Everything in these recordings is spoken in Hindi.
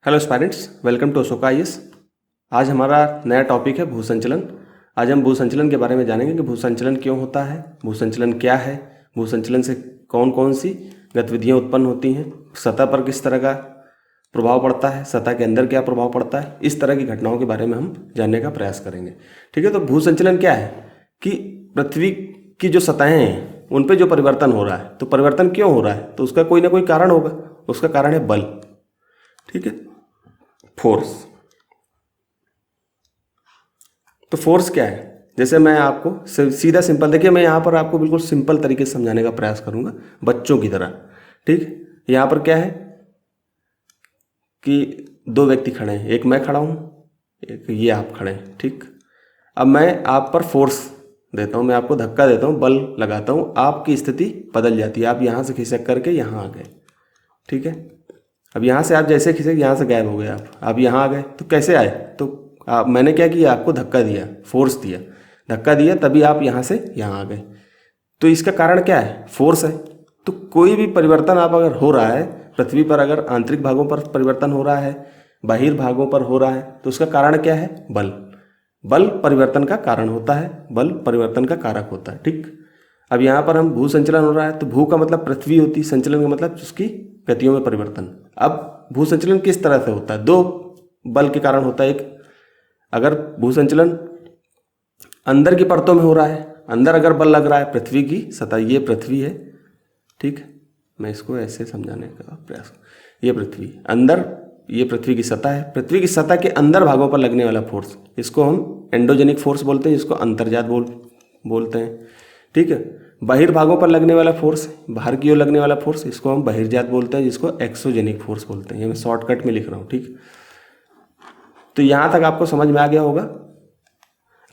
Hello students, welcome to Ashoka IAS. आज हमारा नया टॉपिक है भूसंचलन। आज हम भूसंचलन के बारे में जानेंगे कि भूसंचलन क्यों होता है, भूसंचलन क्या है, भूसंचलन से कौन कौन सी गतिविधियां उत्पन्न होती हैं, सतह पर किस तरह का प्रभाव पड़ता है, सतह के अंदर क्या प्रभाव पड़ता है। इस तरह की घटनाओं के बारे में हम जानने का प्रयास करेंगे। ठीक है, तो भूसंचलन क्या है कि पृथ्वी की जो सतहें हैं उन पर जो परिवर्तन हो रहा है, तो परिवर्तन क्यों हो रहा है, तो उसका कोई ना कोई कारण होगा। उसका कारण है बल। ठीक है, फोर्स। तो फोर्स क्या है, जैसे मैं आपको सीधा सिंपल, देखिए मैं यहाँ पर आपको बिल्कुल सिंपल तरीके से समझाने का प्रयास करूंगा बच्चों की तरह। ठीक, यहाँ पर क्या है कि दो व्यक्ति खड़े हैं, एक मैं खड़ा हूँ, एक ये आप खड़े हैं। ठीक, अब मैं आप पर फोर्स देता हूँ, मैं आपको धक्का देता हूँ, बल लगाता हूँ, आपकी स्थिति बदल जाती है, आप यहाँ से खिसक करके यहाँ आ गए। ठीक है, अब यहाँ से आप जैसे खिसक यहाँ से गायब हो गए, आप यहाँ आ गए। तो कैसे आए, तो मैंने क्या किया, आपको धक्का दिया, फोर्स दिया, धक्का दिया, तभी आप यहाँ से यहाँ आ गए। तो इसका कारण क्या है, फोर्स है। तो कोई भी परिवर्तन आप अगर हो रहा है पृथ्वी पर, अगर आंतरिक भागों पर परिवर्तन हो रहा है, बाहरी भागों पर हो रहा है, तो उसका कारण क्या है, बल। बल परिवर्तन का कारण होता है, बल परिवर्तन का कारक होता है। ठीक, अब यहाँ पर हम भू संचलन हो रहा है, तो भू का मतलब पृथ्वी होती, संचलन का मतलब उसकी गतियों में परिवर्तन। अब भू संचलन किस तरह से होता है, दो बल के कारण होता है। एक, अगर भू संचलन अंदर की परतों में हो रहा है, अंदर अगर बल लग रहा है, पृथ्वी की सतह, ये पृथ्वी है। ठीक, मैं इसको ऐसे समझाने का प्रयास, ये पृथ्वी अंदर, ये पृथ्वी की सतह है, पृथ्वी की सतह के अंदर भागों पर लगने वाला फोर्स, इसको हम एंडोजेनिक फोर्स बोलते हैं, जिसको अंतर्जात बोलते हैं। ठीक है, बहिर्भागों पर लगने वाला फोर्स, बाहर की ओर लगने वाला फोर्स, इसको हम बहिर्जात बोलते हैं, जिसको एक्सोजेनिक फोर्स बोलते हैं। ये मैं शॉर्टकट में लिख रहा हूँ। ठीक, तो यहाँ तक आपको समझ में आ गया होगा।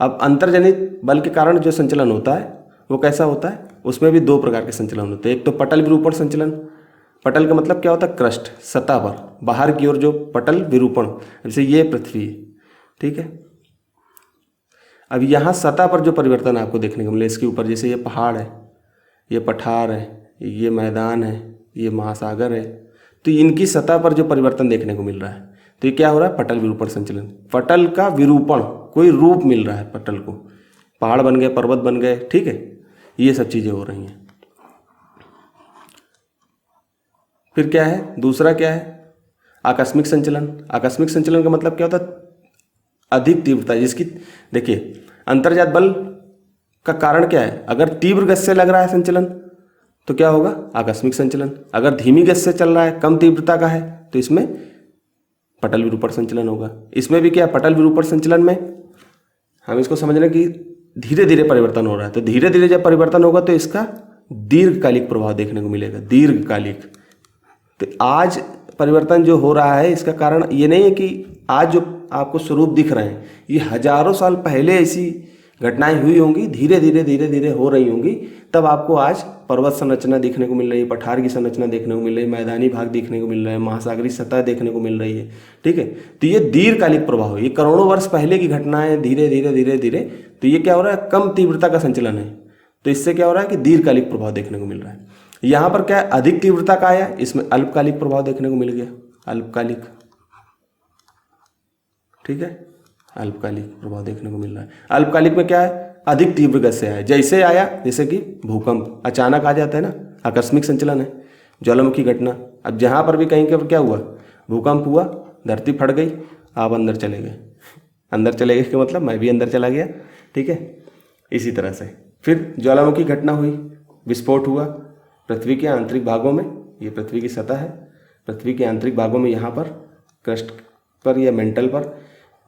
अब अंतर्जनित बल के कारण जो संचलन होता है वो कैसा होता है, उसमें भी दो प्रकार के संचलन होते हैं। एक तो पटल विरूपण संचलन। पटल का मतलब क्या होता है, क्रस्ट, सतह पर बाहर की ओर जो पटल विरूपण, जैसे ये पृथ्वी। ठीक है, अब यहाँ सतह पर जो परिवर्तन आपको देखने को मिले, इसके ऊपर जैसे ये पहाड़ है, ये पठार है, ये मैदान है, ये महासागर है, तो इनकी सतह पर जो परिवर्तन देखने को मिल रहा है, तो ये क्या हो रहा है, पटल विरूपण संचलन। पटल का विरूपण, कोई रूप मिल रहा है पटल को, पहाड़ बन गए, पर्वत बन गए। ठीक है, ये सब चीज़ें हो रही हैं। फिर क्या है, दूसरा क्या है, आकस्मिक संचलन। आकस्मिक संचलन का मतलब क्या होता है, अधिक तीव्रता, जिसकी, देखिए अंतर्जात बल का कारण क्या है, अगर तीव्र गति से लग रहा है संचलन तो क्या होगा, आकस्मिक संचलन। अगर धीमी गति से चल रहा है, कम तीव्रता का है, तो इसमें पटल विरूपण संचलन होगा। इसमें भी क्या, पटल विरूपण संचलन में हम इसको समझने की धीरे धीरे परिवर्तन हो रहा है, तो धीरे धीरे जब परिवर्तन होगा तो इसका दीर्घकालिक प्रभाव देखने को मिलेगा, दीर्घकालिक। तो आज परिवर्तन जो हो रहा है, इसका कारण ये नहीं है कि आज जो आपको स्वरूप दिख रहे हैं, ये हजारों साल पहले ऐसी घटनाएं हुई होंगी, धीरे धीरे हो रही होंगी, तब आपको आज पर्वत संरचना देखने को मिल रही है, पठार की संरचना देखने को मिल रही है, मैदानी भाग देखने को मिल रहा है, महासागरीय सतह देखने को मिल रही है। ठीक है, तो ये दीर्घकालिक प्रभाव है, ये करोड़ों वर्ष पहले की घटनाएं, धीरे धीरे। तो ये क्या हो रहा है, कम तीव्रता का संचलन है, तो इससे क्या हो रहा है कि दीर्घकालिक प्रभाव देखने को मिल रहा है। यहाँ पर क्या है, अधिक तीव्रता का आया, इसमें अल्पकालिक प्रभाव देखने को मिल गया, अल्पकालिक। ठीक है, अल्पकालिक प्रभाव देखने को मिल रहा है। अल्पकालिक में क्या है, अधिक तीव्र गति से आया, जैसे आया, जैसे कि भूकंप अचानक आ जाता है ना, आकस्मिक संचलन है, ज्वालामुखी घटना। अब जहाँ पर भी कहीं पर क्या हुआ, भूकंप हुआ, धरती फट गई, आप अंदर चले गए। अंदर चले गए का मतलब मैं भी अंदर चला गया। ठीक है, इसी तरह से फिर ज्वालामुखी घटना हुई, विस्फोट हुआ पृथ्वी के आंतरिक भागों में, ये पृथ्वी की सतह है, पृथ्वी के आंतरिक भागों में यहाँ पर क्रस्ट पर या मेंटल पर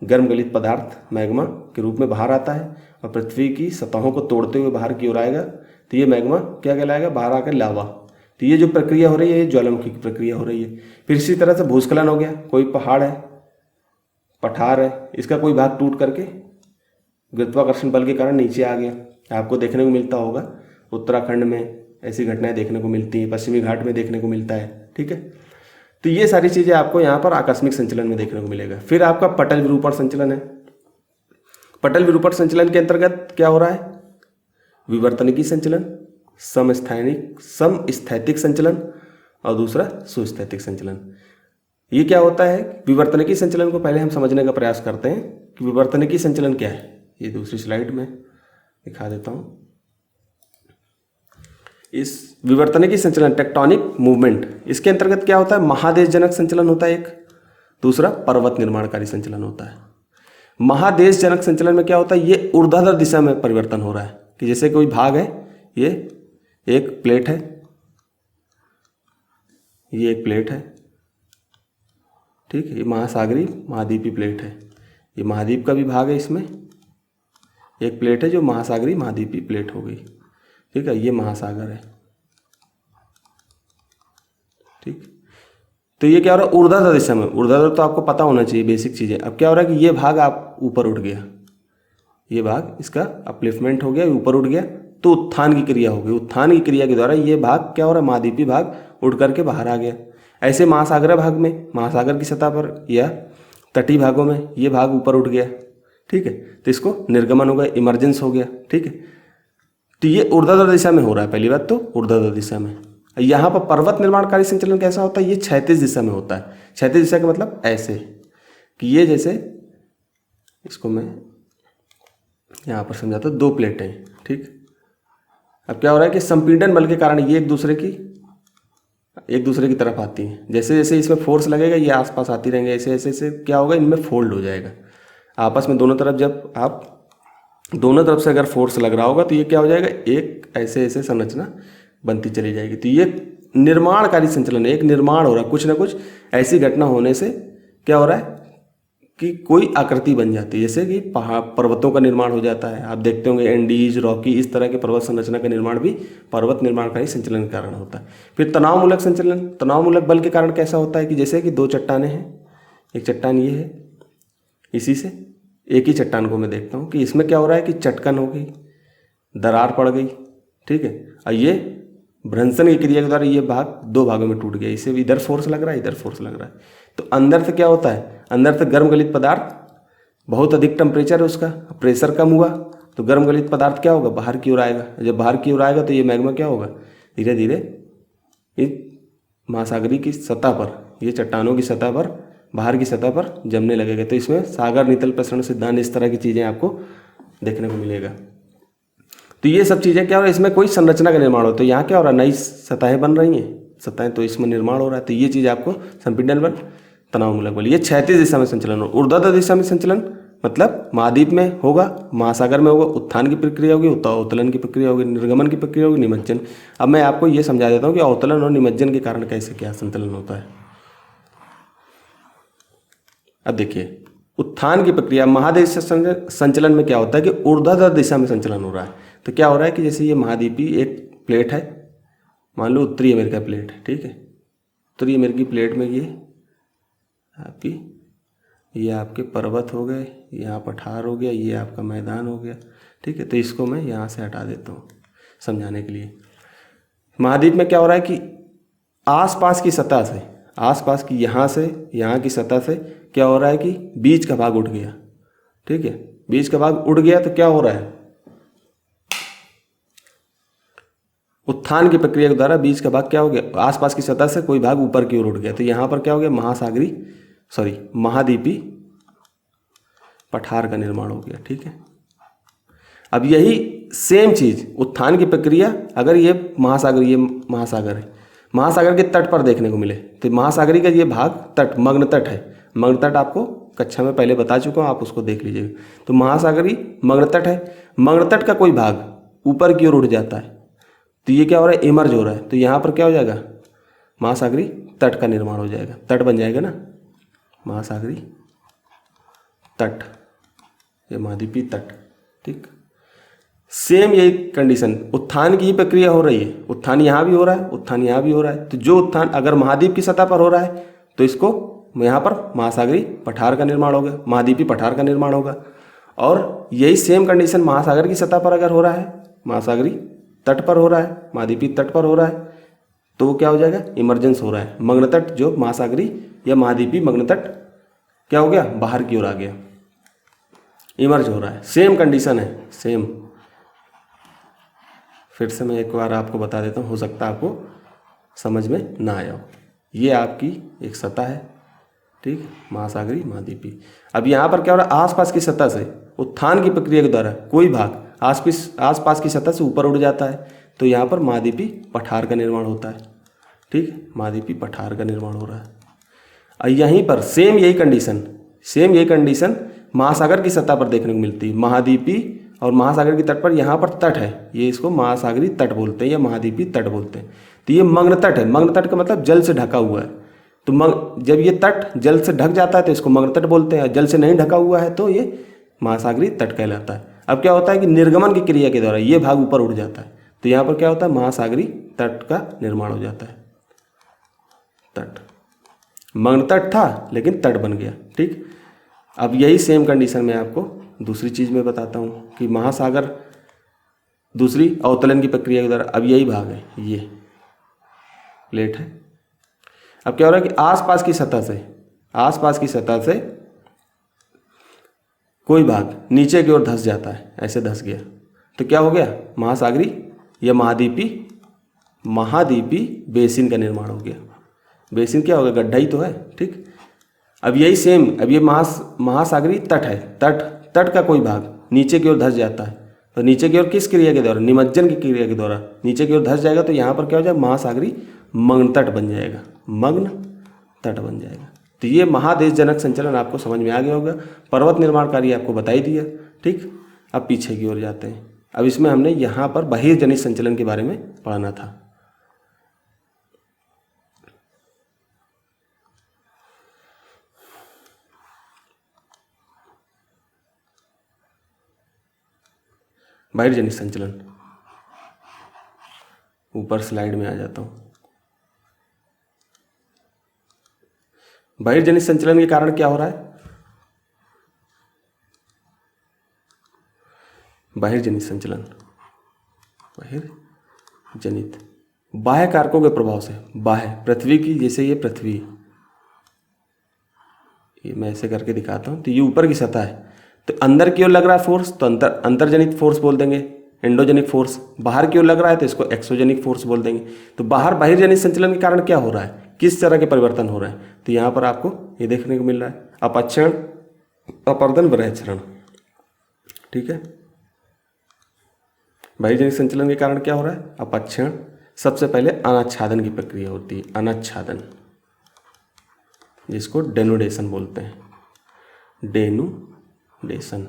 गर्म गलित पदार्थ मैग्मा के रूप में बाहर आता है और पृथ्वी की सतहों को तोड़ते हुए बाहर की ओर आएगा, तो ये मैग्मा क्या कहलाएगा, बाहर आकर लावा। तो ये जो प्रक्रिया हो रही है, ये ज्वालामुखी की प्रक्रिया हो रही है। फिर इसी तरह से भूस्खलन हो गया, कोई पहाड़ है, पठार है, इसका कोई भाग टूट करके गुरुत्वाकर्षण बल के कारण नीचे आ गया। आपको देखने को मिलता होगा उत्तराखंड में ऐसी घटनाएं देखने को मिलती हैं, पश्चिमी घाट में देखने को मिलता है। ठीक है, तो ये सारी चीज़ें आपको यहाँ पर आकस्मिक संचलन में देखने को मिलेगा। फिर आपका पटल विरूपण संचलन है। पटल विरूपण संचलन के अंतर्गत क्या हो रहा है, विवर्तनिकी संचलन, समस्थैतिक संचलन और दूसरा सुस्थैतिक संचलन। ये क्या होता है, विवर्तनिकी संचलन को पहले हम समझने का प्रयास करते हैं कि विवर्तनिकी संचलन क्या है। ये दूसरी स्लाइड में दिखा देता हूँ। इस विवर्तनिकी संचलन, टेक्टोनिक मूवमेंट, इसके अंतर्गत क्या होता है, महादेशजनक संचलन होता है एक, दूसरा पर्वत निर्माणकारी संचलन होता है। महादेशजनक संचलन में क्या होता है, ये ऊर्ध्वाधर दिशा में परिवर्तन हो रहा है कि जैसे कोई भाग है, ये एक प्लेट है, ये एक प्लेट है, ठीक है, ये महासागरी महाद्वीपीय प्लेट है, ये महाद्वीप का भी भाग है, इसमें एक प्लेट है जो महासागरी महाद्वीपीय प्लेट हो गई, ठीक है, ये महासागर है, ठीक। तो ये क्या हो रहा है, ऊर्ध्वाधर दिशा में, ऊर्ध्वाधर तो आपको पता होना चाहिए, बेसिक चीज़ है। अब क्या हो रहा है कि ये भाग आप ऊपर उठ गया, ये भाग इसका अपलिफ्टमेंट हो गया, ऊपर उठ गया, तो उत्थान की क्रिया हो गई। उत्थान की क्रिया के द्वारा ये भाग क्या हो रहा है, महाद्वीपीय भाग उड़ करके बाहर आ गया। ऐसे महासागर भाग में, महासागर की सतह पर या तटीय भागों में ये भाग ऊपर उठ गया, ठीक है, तो इसको निर्गमन हो गया, इमरजेंस हो गया, ठीक है। तो ये ऊर्ध्वाधर दिशा में हो रहा है, पहली बात तो ऊर्ध्वाधर दिशा में। यहाँ पर पर्वत निर्माणकारी संचलन कैसा होता है, ये क्षैतिज दिशा में होता है। क्षैतिज दिशा का मतलब ऐसे कि ये जैसे, इसको मैं यहाँ पर समझाता हूँ, दो प्लेटें हैं, ठीक। अब क्या हो रहा है कि संपीड़न बल के कारण ये एक दूसरे की तरफ आती हैं। जैसे जैसे इसमें फोर्स लगेगा ये आसपास आती रहेंगे, ऐसे ऐसे ऐसे क्या होगा, इनमें फोल्ड हो जाएगा आपस में दोनों तरफ। जब आप दोनों तरफ से अगर फोर्स लग रहा होगा तो ये क्या हो जाएगा, एक ऐसे ऐसे संरचना बनती चली जाएगी। तो ये निर्माणकारी संचलन है, एक निर्माण हो रहा है, कुछ ना कुछ ऐसी घटना होने से क्या हो रहा है कि कोई आकृति बन जाती है। जैसे कि पहाड़ पर्वतों का निर्माण हो जाता है, आप देखते होंगे एंडीज, रॉकी, इस तरह के पर्वत संरचना का निर्माण भी पर्वत निर्माणकारी संचलन के कारण होता है। फिर तनावमूलक संचलन, तनावमूलक बल के कारण कैसा होता है कि जैसे कि दो चट्टानें हैं, एक चट्टान ये है, इसी से एक ही चट्टान को मैं देखता हूँ कि इसमें क्या हो रहा है कि चटकन हो गई, दरार पड़ गई, ठीक है, और ये भ्रंशन की क्रिया के द्वारा ये भाग दो भागों में टूट गया। इसे भी इधर फोर्स लग रहा है, इधर फोर्स लग रहा है, तो अंदर से क्या होता है, अंदर से गर्म गलित पदार्थ, बहुत अधिक टेम्परेचर है उसका, प्रेशर कम हुआ तो गर्म गलित पदार्थ क्या होगा, बाहर की ओर आएगा। जब बाहर की ओर आएगा तो ये मैग्मा क्या होगा, धीरे धीरे इस महासागरी की सतह पर, ये चट्टानों की सतह पर, बाहर की सतह पर जमने लगेगा। तो इसमें सागर नितल प्रसरण सिद्धांत, इस तरह की चीज़ें आपको देखने को मिलेगा। तो ये सब चीज़ें क्या हो रहा है, इसमें कोई संरचना का निर्माण हो, तो यहाँ क्या हो रहा है, नई सतहें बन रही हैं, सतहें, तो इसमें निर्माण हो रहा है। तो ये चीज़ आपको संपीड़न बल, तनावमूलक बल, ये क्षैतिज दिशा में संचलन हो। ऊर्ध्वाधर दिशा में संचलन मतलब महाद्वीप में होगा, महासागर में होगा, उत्थान की प्रक्रिया होगी, अवतलन की प्रक्रिया होगी, निर्गमन की प्रक्रिया होगी, निमज्जन। अब मैं आपको ये समझा देता हूँ कि अवतलन और निमज्जन के कारण कैसे क्या संतुलन होता है। अब देखिए, उत्थान की प्रक्रिया महादेश संचलन में क्या होता है कि ऊर्ध्वाधर दिशा में संचलन हो रहा है। तो क्या हो रहा है कि जैसे ये महाद्वीपीय एक प्लेट है, मान लो उत्तरी अमेरिका प्लेट है, ठीक है, उत्तरी अमेरिकी प्लेट में ये आपके पर्वत हो गए, यहाँ पठार हो गया, ये आपका मैदान हो गया, ठीक है। तो इसको मैं यहाँ से हटा देता हूँ समझाने के लिए। महाद्वीप में क्या हो रहा है कि आसपास की सतह से, आसपास की यहाँ से यहाँ की सतह से क्या हो रहा है कि बीच का भाग उठ गया, ठीक है, बीच का भाग उड़ गया। तो क्या हो रहा है, उत्थान की प्रक्रिया के द्वारा बीच का भाग क्या हो गया, आसपास की सतह से कोई भाग ऊपर की ओर उठ गया। तो यहाँ पर क्या हो गया, महाद्वीपी पठार का निर्माण हो गया, ठीक है। अब यही सेम चीज उत्थान की प्रक्रिया अगर ये महासागर है, महासागर के तट पर देखने को मिले, तो महासागरी का ये भाग तट, मग्न तट है। मग्न तट आपको कक्षा में पहले बता चुका हूँ, आप उसको देख लीजिएगा। तो महासागरी मग्न तट है, मग्न तट का कोई भाग ऊपर की ओर उठ जाता है, तो ये क्या हो रहा है, इमर्ज हो रहा है। तो यहाँ पर क्या हो जाएगा, महासागरी तट का निर्माण हो जाएगा, तट बन जाएगा ना, महासागरी तट, ये महाद्वीपीय तट, ठीक। सेम यही कंडीशन, उत्थान की ही प्रक्रिया हो रही है, उत्थान यहाँ भी हो रहा है, उत्थान यहाँ भी हो रहा है। तो जो उत्थान अगर महाद्वीप की सतह पर हो रहा है तो इसको यहाँ पर महासागरी पठार का निर्माण होगा, महाद्वीपी पठार का निर्माण होगा। और यही सेम कंडीशन महासागर की सतह पर अगर हो रहा है, महासागरी तट पर हो रहा है, महाद्वीपी तट पर हो रहा है, तो वो क्या हो जाएगा, इमरजेंस हो रहा है। मग्न तट जो महासागरी या महाद्वीपी मग्न तट क्या हो गया, बाहर की ओर आ गया, इमर्ज हो रहा है। सेम कंडीशन है, सेम। फिर से मैं एक बार आपको बता देता हूँ, हो सकता है आपको समझ में ना आया हो। ये आपकी एक सतह है, ठीक, महासागरी महाद्वीपी। अब यहाँ पर क्या हो रहा है, आसपास की सतह से उत्थान की प्रक्रिया के द्वारा कोई भाग आसपास की सतह से ऊपर उड़ जाता है, तो यहाँ पर महाद्वीपी पठार का निर्माण होता है। ठीक, महाद्वीपी पठार का निर्माण हो रहा है। और यहीं पर सेम यही कंडीशन महासागर की सतह पर देखने को मिलती है। महाद्वीपी और महासागर की तट पर यहाँ पर तट है, ये इसको महासागरी तट बोलते हैं या महाद्वीपी तट बोलते हैं। तो ये मग्न तट है, मग्न तट का मतलब जल से ढका हुआ है। तो जब ये तट जल से ढक जाता है तो इसको मग्न तट बोलते हैं, और जल से नहीं ढका हुआ है तो ये महासागरी तट कहलाता है। अब क्या होता है कि निर्गमन की क्रिया के द्वारा ये भाग ऊपर उड़ जाता है, तो यहाँ पर क्या होता है, महासागरी तट का निर्माण हो जाता है। तट, मग्न तट था लेकिन तट बन गया। ठीक, अब यही सेम कंडीशन मैं आपको दूसरी चीज़ में बताता हूँ कि महासागर दूसरी अवतलन की प्रक्रिया के द्वारा, अब यही भाग है, ये प्लेट है। अब क्या हो रहा है कि आसपास की सतह से कोई भाग नीचे की ओर धंस जाता है, ऐसे धंस गया तो क्या हो गया, महासागरी या महाद्वीपी बेसिन का निर्माण हो गया। बेसिन क्या होगा, गड्ढा ही तो है। ठीक, अब यही सेम, अब ये महासागरी तट है, तट का कोई भाग नीचे की ओर धंस जाता है, तो नीचे की ओर किस क्रिया के द्वारा, निमज्जन की क्रिया के द्वारा नीचे की ओर धंस जाएगा, तो यहाँ पर क्या हो जाएगा, महासागरी मग्न तट बन जाएगा, मग्न तट बन जाएगा। तो ये महादेश जनक संचलन आपको समझ में आ गया होगा। पर्वत निर्माण कार्य आपको बता ही दिया। ठीक, अब पीछे की ओर जाते हैं। अब इसमें हमने यहाँ पर बहिर्जनित संचलन के बारे में पढ़ना था। बहिर्जनित संचलन, ऊपर स्लाइड में आ जाता हूँ। बहिर्जनित संचलन के कारण क्या हो रहा है, बहिर्जनित संचलन, बहिर्जनित बाह्य कारकों के प्रभाव से, बाह्य पृथ्वी की, जैसे ये पृथ्वी, ये मैं ऐसे करके दिखाता हूँ, तो ये ऊपर की सतह है, तो अंदर की ओर लग रहा है फोर्स तो अंतर्जनित फोर्स बोल देंगे, एंडोजेनिक फोर्स। बाहर की ओर लग रहा है तो इसको एक्सोजेनिक फोर्स बोल देंगे। तो बाहर बहिर्जनित संचलन के कारण क्या हो रहा है, किस तरह के परिवर्तन हो रहे हैं, तो यहाँ पर आपको ये देखने को मिल रहा है, अपक्षण, अपर्दन, वृहक्षरण। ठीक है, बहिर्जनित संचलन के कारण क्या हो रहा है, अपक्षण, सबसे पहले अनाच्छादन की प्रक्रिया होती है, अनाच्छादन, जिसको डेनुडेशन बोलते हैं, डेनुडेशन।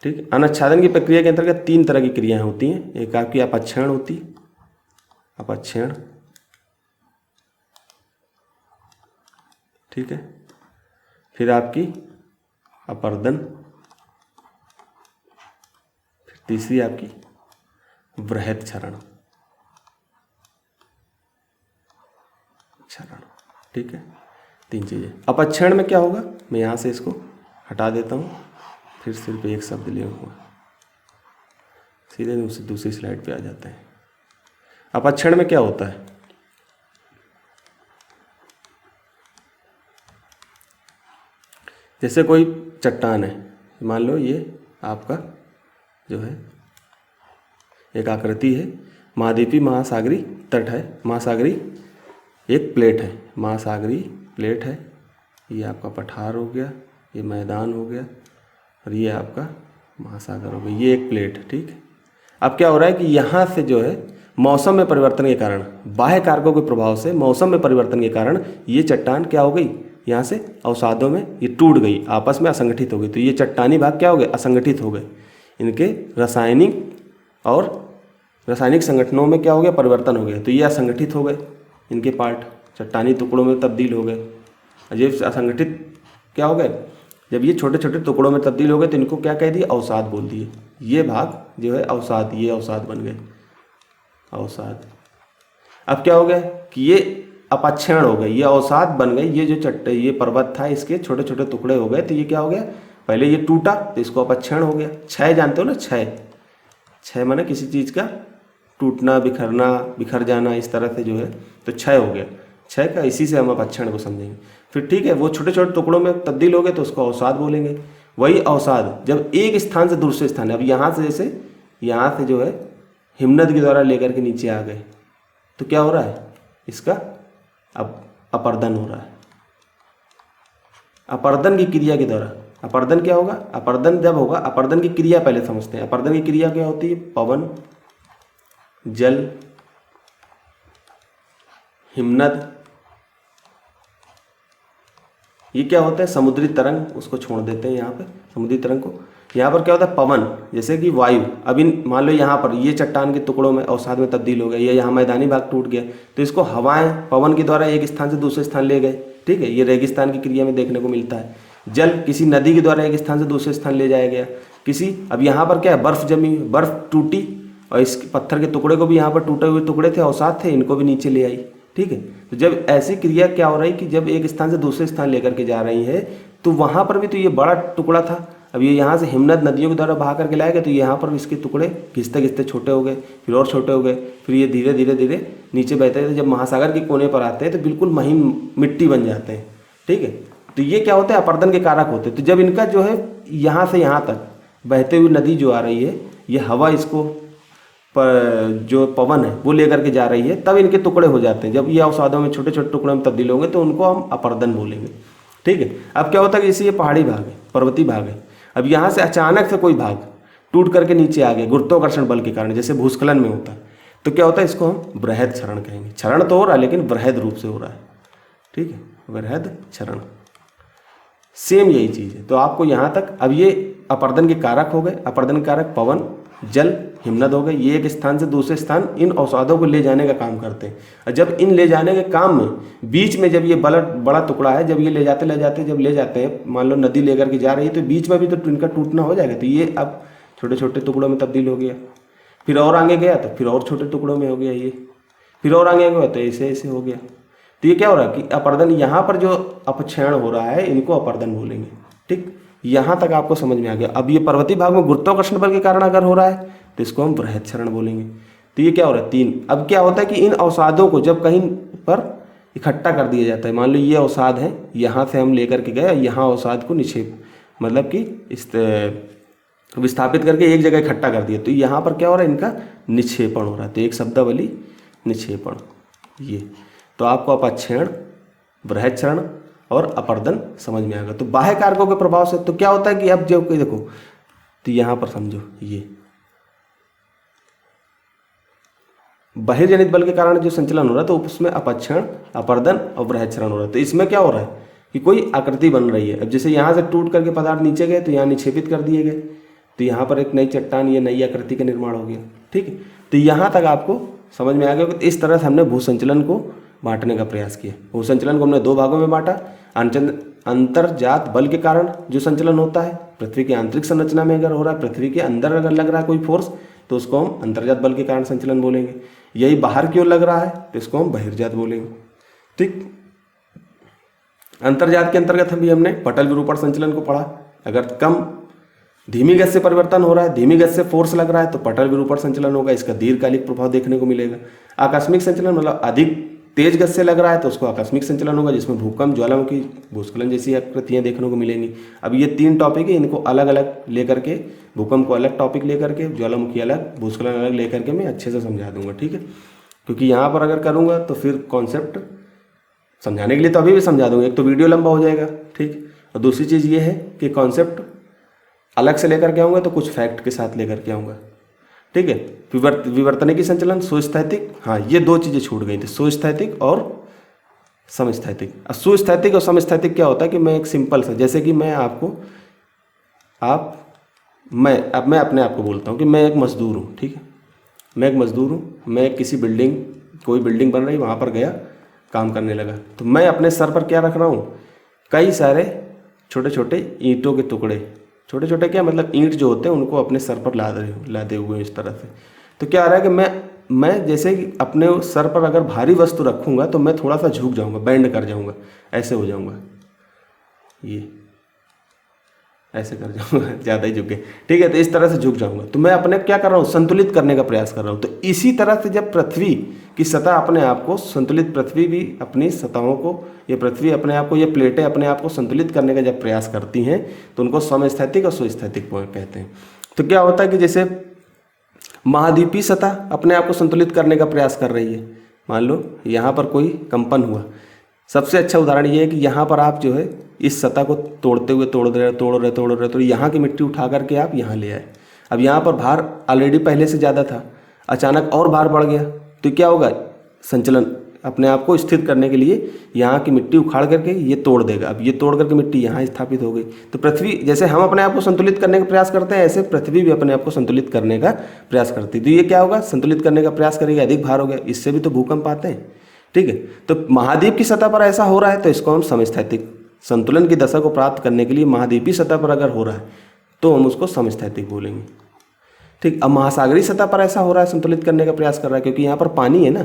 ठीक, अनाच्छादन की प्रक्रिया के अंतर्गत 3 तरह की क्रियाएं होती हैं। एक आपकी अपक्षण होती, अपक्षण, ठीक है, फिर आपकी अपर्दन, फिर तीसरी आपकी वृहक्षरण। ठीक है, 3 चीजें। अपक्षण में क्या होगा, मैं यहां से इसको हटा देता हूं, फिर सिर्फ एक शब्द ले हुआ, सीधे दूसरी स्लाइड पे आ जाते हैं। अपक्षण में क्या होता है, जैसे कोई चट्टान है, मान लो ये आपका जो है एक आकृति है, महाद्वीपी महासागरी तट है, महासागरी एक प्लेट है, महासागरी प्लेट है, ये आपका पठार हो गया, ये मैदान हो गया, और ये आपका महासागर हो गया, ये एक प्लेट। ठीक, अब क्या हो रहा है कि यहाँ से जो है मौसम में परिवर्तन के कारण, बाह्य कारकों के प्रभाव से मौसम में परिवर्तन के कारण ये चट्टान क्या हो गई, यहाँ से अवसादों में ये टूट गई, आपस में असंगठित हो गई। तो ये चट्टानी भाग क्या हो गए, असंगठित हो गए, इनके रासायनिक संगठनों में क्या हो गया, परिवर्तन हो गया, तो ये असंगठित हो गए, इनके पार्ट चट्टानी टुकड़ों में तब्दील हो गए। जब असंगठित क्या हो गए, जब ये छोटे छोटे टुकड़ों में तब्दील हो गए तो इनको क्या कह दिए, अवसाद बोल दिए। ये भाग जो है अवसाद, ये अवसाद बन गए, अवसाद। अब क्या हो गया कि ये अपक्षण हो गए, ये अवसाद बन गए, ये जो ये पर्वत था इसके छोटे छोटे टुकड़े हो गए, तो ये क्या हो गया, पहले ये टूटा तो इसको अपक्षण हो गया। क्षय जानते हो ना, क्षय माने किसी चीज़ का टूटना, बिखरना, बिखर जाना, इस तरह से जो है, तो क्षय हो गया, क्षय का, इसी से हम अपक्षण को समझेंगे। फिर ठीक है, वो छोटे छोटे टुकड़ों में तब्दील हो गए तो उसको अवसाद बोलेंगे। वही अवसाद जब एक स्थान से दूसरे स्थान, अब यहाँ से जैसे यहाँ से जो है हिमनद के द्वारा लेकर के नीचे आ गए, तो क्या हो रहा है, इसका अब अपर्दन हो रहा है, अपर्दन की क्रिया के द्वारा, अपर्दन क्या होगा, अपर्दन जब होगा, अपर्दन की क्रिया पहले समझते हैं। अपर्दन की क्रिया क्या होती है, पवन, जल, हिमनद, ये क्या होता है, समुद्री तरंग, उसको छोड़ देते हैं यहाँ पे समुद्री तरंग को। यहाँ पर क्या होता है, पवन, जैसे कि वायु। अब इन मान लो यहाँ पर ये चट्टान के टुकड़ों में अवसाद में तब्दील हो गया, या यहाँ मैदानी भाग टूट गया, तो इसको हवाएं पवन के द्वारा एक स्थान से दूसरे स्थान ले गए, ठीक है, ये रेगिस्तान की क्रिया में देखने को मिलता है। जल, किसी नदी के द्वारा एक स्थान से दूसरे स्थान ले जाया गया। किसी, अब यहाँ पर क्या है, बर्फ जमी, बर्फ टूटी और इस पत्थर के टुकड़े को भी, यहाँ पर टूटे हुए टुकड़े थे, अवसाद थे, इनको भी नीचे ले आई, ठीक है। तो जब ऐसी क्रिया क्या हो रही कि जब एक स्थान से दूसरे स्थान लेकर के जा रही है, तो वहाँ पर भी तो ये बड़ा टुकड़ा था, अब ये यहाँ से हिमनद नदियों के द्वारा बहा करके लाया गया, तो यहाँ पर भी इसके टुकड़े घिसते घिसते छोटे हो गए, फिर और छोटे हो गए, फिर ये धीरे धीरे धीरे नीचे बहते थे। जब महासागर के कोने पर आते हैं तो बिल्कुल महीन मिट्टी बन जाते हैं, ठीक है। तो ये क्या होता है, अपर्दन के कारक होते हैं। तो जब इनका जो है यहाँ से यहाँ तक बहते हुई नदी जो आ रही है, ये हवा इसको जो पवन है वो लेकर के जा रही है, तब इनके टुकड़े हो जाते हैं। जब ये अवसादों में छोटे छोटे टुकड़ों में तब्दील होंगे तो उनको हम अपर्दन बोलेंगे, ठीक है। अब क्या होता है कि इसी ये पहाड़ी भाग है, पर्वतीय भाग है, अब यहाँ से अचानक से कोई भाग टूट करके नीचे आ गया गुरुत्वाकर्षण बल के कारण, जैसे भूस्खलन में होता है, तो क्या होता है, इसको हम बृहद क्षरण कहेंगे। क्षरण तो हो रहा है लेकिन बृहद रूप से हो रहा है, ठीक है, बृहद क्षरण, सेम यही चीज़ है। तो आपको यहाँ तक, अब ये अपर्दन के कारक हो गए, अपर्दन कारक पवन, जल, हिमनद हो गए, ये एक स्थान से दूसरे स्थान इन अवसादों को ले जाने का काम करते हैं। और जब इन ले जाने के काम में बीच में जब ये बड़ा टुकड़ा है, जब ये ले जाते जब ले जाते हैं, मान लो नदी लेकर के जा रही है, तो बीच में भी तो इनका टूटना हो जाएगा, तो ये अब छोटे छोटे टुकड़ों में तब्दील हो गया, फिर और आगे गया तो फिर और छोटे टुकड़ों में हो गया, ये फिर और आगे गया तो ऐसे ऐसे हो गया। तो ये क्या हो रहा है कि अपर्दन, यहाँ पर जो अपक्षयण हो रहा है इनको अपर्दन बोलेंगे, ठीक। यहाँ तक आपको समझ में आ गया। अब ये पर्वतीय भाग में गुरुत्वाकर्षण बल के कारण अगर हो रहा है तो इसको हम बृहद क्षरण बोलेंगे। तो ये क्या हो रहा है, 3। अब क्या होता है कि इन अवसादों को जब कहीं पर इकट्ठा कर दिया जाता है, मान लो ये अवसाद है, यहाँ से हम लेकर के गए, यहाँ अवसाद को निक्षेप, मतलब कि इस विस्थापित करके एक जगह इकट्ठा कर दिया, तो यहाँ पर क्या हो रहा है, इनका निक्षेपण हो रहा है। तो एक शब्दावली निक्षेपण, ये तो आपको अपक्षयण, बृहद क्षरण और अपर्दन समझ में आएगा। तो बाह्य कारकों के प्रभाव से तो क्या होता है कि अब जब देखो, तो यहाँ पर समझो, ये बहिर्जनित बल के कारण जो संचलन हो रहा है, तो उसमें अपक्षयण, अपर्दन और बृहद क्षरण हो रहा है। तो इसमें क्या हो रहा है कि कोई आकृति बन रही है। अब जैसे यहाँ से टूट करके पदार्थ नीचे गए तो यहाँ निक्षेपित कर दिए गए, तो यहाँ पर एक नई चट्टान, ये नई आकृति का निर्माण हो गया, ठीक है। तो यहाँ तक आपको समझ में आ गया कि इस तरह से हमने भूसंचलन को बांटने का प्रयास किया। भूसंचलन को हमने 2 भागों में बांटा। अंतर्जात बल के कारण जो संचलन होता है, पृथ्वी की आंतरिक संरचना में अगर हो रहा है, पृथ्वी के अंदर अगर लग रहा है कोई फोर्स, तो उसको हम अंतर्जात बल के कारण संचलन बोलेंगे। यही बाहर की ओर लग रहा है तो इसको हम बहिर्जात बोलेंगे, ठीक। अंतर्जात के अंतर्गत हमने पटल विरूपण संचलन को पढ़ा। अगर कम धीमी गति से परिवर्तन हो रहा है, धीमी गति से फोर्स लग रहा है, तो पटल विरूपण संचलन होगा, इसका दीर्घकालिक प्रभाव देखने को मिलेगा। आकस्मिक संचलन मतलब अधिक तेज गति से लग रहा है तो उसको आकस्मिक संचलन होगा, जिसमें भूकंप, ज्वालामुखी, भूस्खलन जैसी आकृतियां देखने को मिलेंगी। अब ये 3 टॉपिक है, इनको अलग अलग लेकर के, भूकंप को अलग टॉपिक लेकर के, ज्वालामुखी अलग, भूस्खलन अलग लेकर के मैं अच्छे से समझा दूंगा, ठीक है। क्योंकि यहाँ पर अगर करूँगा तो फिर कॉन्सेप्ट समझाने के लिए तो अभी भी समझा दूंगा, एक तो वीडियो लंबा हो जाएगा, ठीक। और दूसरी चीज़ ये है कि कॉन्सेप्ट अलग से लेकर के आऊँगा तो कुछ फैक्ट के साथ लेकर के आऊँगा, ठीक है। विवर्तनिकी संचलन, सुस्थैतिक, हाँ ये 2 चीज़ें छूट गई थी, सुस्थैतिक और समस्थैतिक। अब सुस्थैतिक और समस्थैतिक क्या होता है कि मैं एक सिंपल सा, जैसे कि मैं आपको मैं अपने आप को बोलता हूँ कि मैं एक मजदूर हूँ, ठीक है। मैं एक मजदूर हूँ, मैं किसी बिल्डिंग, कोई बिल्डिंग बन रही, वहाँ पर गया, काम करने लगा, तो मैं अपने सर पर क्या रख रहा हूँ, कई सारे छोटे छोटे ईंटों के टुकड़े, छोटे छोटे क्या मतलब ईंट जो होते हैं उनको अपने सर पर लादे हुए इस तरह से। तो क्या आ रहा है कि मैं जैसे कि अपने सर पर अगर भारी वस्तु रखूँगा तो मैं थोड़ा सा झुक जाऊँगा, बेंड कर जाऊँगा, ऐसे हो जाऊँगा, ये ऐसे कर जाऊँगा, ज़्यादा ही झुक गए, ठीक है। तो इस तरह से झुक जाऊँगा, तो मैं अपने क्या कर रहा हूँ, संतुलित करने का प्रयास कर रहा हूँ। तो इसी तरह से जब पृथ्वी की सतह अपने आप को संतुलित, पृथ्वी भी अपनी सतहों को, ये पृथ्वी अपने आप को, ये प्लेटें अपने आप को संतुलित करने का जब प्रयास करती हैं तो उनको समस्थैतिक और सुस्थैतिक कहते हैं। तो क्या होता है कि जैसे महाद्वीपीय सतह अपने आप को संतुलित करने का प्रयास कर रही है, मान लो यहाँ पर कोई कंपन हुआ, सबसे अच्छा उदाहरण ये है कि यहाँ पर आप जो है इस सतह को तोड़ते हुए तोड़ रहे तो यहाँ की मिट्टी उठा करके आप यहाँ ले आए। अब यहाँ पर भार ऑलरेडी पहले से ज़्यादा था, अचानक और भार बढ़ गया तो क्या होगा, संचलन अपने आप को स्थिर करने के लिए यहाँ की मिट्टी उखाड़ करके ये तोड़ देगा। अब ये तोड़ करके मिट्टी यहाँ स्थापित हो गई। तो पृथ्वी, जैसे हम अपने आप को संतुलित करने का प्रयास करते हैं, ऐसे पृथ्वी भी अपने आप को संतुलित करने का प्रयास करती है। तो ये क्या होगा, संतुलित करने का प्रयास करेगी, अधिक भार हो गया, इससे भी तो भूकंप आते हैं। ठीक है, तो महाद्वीप की सतह पर ऐसा हो रहा है तो इसको हम समस्थैतिक संतुलन की दशा को प्राप्त करने के लिए महाद्वीपीय सतह पर अगर हो रहा है तो हम उसको समस्थैतिक बोलेंगे। ठीक, अब महासागरीय सतह पर ऐसा हो रहा है, संतुलित करने का प्रयास कर रहा है, क्योंकि यहाँ पर पानी है ना,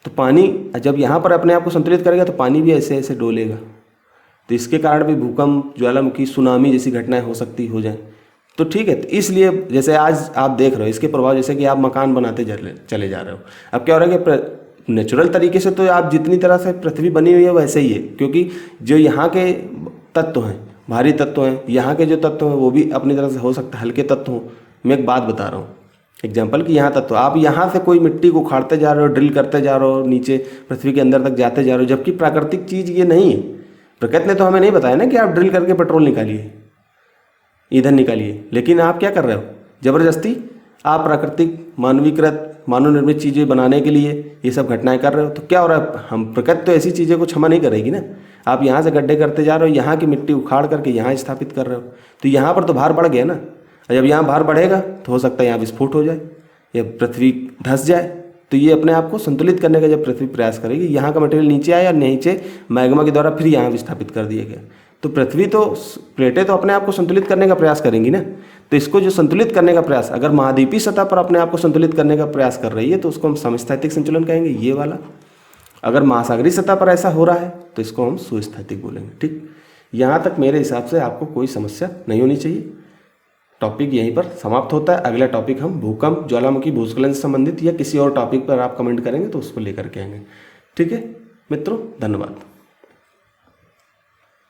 तो पानी जब यहाँ पर अपने आप को संतुलित करेगा तो पानी भी ऐसे ऐसे डोलेगा, तो इसके कारण भी भूकंप, ज्वालामुखी, सुनामी जैसी घटनाएं हो जाएं। तो ठीक है, तो इसलिए जैसे आज आप देख रहे हो इसके प्रभाव, जैसे कि आप मकान बनाते चले जा रहे हो। अब क्या हो रहा है कि नेचुरल तरीके से तो आप जितनी तरह से पृथ्वी बनी हुई है वैसे ही है, क्योंकि जो यहाँ के तत्व हैं, भारी तत्व हैं, यहाँ के जो तत्व हैं वो भी अपनी तरह से हो सकता है हल्के तत्व हों। मैं एक बात बता रहा हूँ एग्जाम्पल कि यहाँ तत्व, आप यहाँ से कोई मिट्टी को उखाड़ते जा रहे हो, ड्रिल करते जा रहे हो, नीचे पृथ्वी के अंदर तक जाते जा रहे हो, जबकि प्राकृतिक चीज़ ये नहीं है। प्रकृति ने तो हमें नहीं बताया ना कि आप ड्रिल करके पेट्रोल निकालिए, ईंधन निकालिए, लेकिन आप क्या कर रहे हो, ज़बरदस्ती आप प्राकृतिक, मानवीकृत, मानव निर्मित चीज़ें बनाने के लिए ये सब घटनाएं कर रहे हो। तो क्या हो रहा है, हम प्रकृति तो ऐसी चीज़ें को क्षमा नहीं करेगी ना। आप यहाँ से गड्ढे करते जा रहे हो, यहाँ की मिट्टी उखाड़ करके यहाँ स्थापित कर रहे हो, तो यहाँ पर तो भार बढ़ गया ना। जब यहाँ भार बढ़ेगा तो हो सकता है यहाँ विस्फोट हो जाए या पृथ्वी धंस जाए। तो ये अपने आप को संतुलित करने का जब पृथ्वी प्रयास करेगी, यहाँ का मटेरियल नीचे आया, नीचे मैग्मा के द्वारा फिर यहाँ विस्थापित कर दिया गया, तो पृथ्वी तो, प्लेटें तो अपने आप को संतुलित करने का प्रयास करेंगी ना। तो इसको जो संतुलित करने का प्रयास, अगर महाद्वीपीय सतह पर अपने आप को संतुलित करने का प्रयास कर रही है तो उसको हम समस्थैतिक संतुलन कहेंगे, ये वाला। अगर महासागरीय सतह पर ऐसा हो रहा है तो इसको हम सुस्थैतिक बोलेंगे। ठीक, यहाँ तक मेरे हिसाब से आपको कोई समस्या नहीं होनी चाहिए। टॉपिक यहीं पर समाप्त होता है। अगला टॉपिक हम भूकंप, ज्वालामुखी, भूस्खलन से संबंधित या किसी और टॉपिक पर आप कमेंट करेंगे तो उसको लेकर के आएंगे। ठीक है मित्रों, धन्यवाद।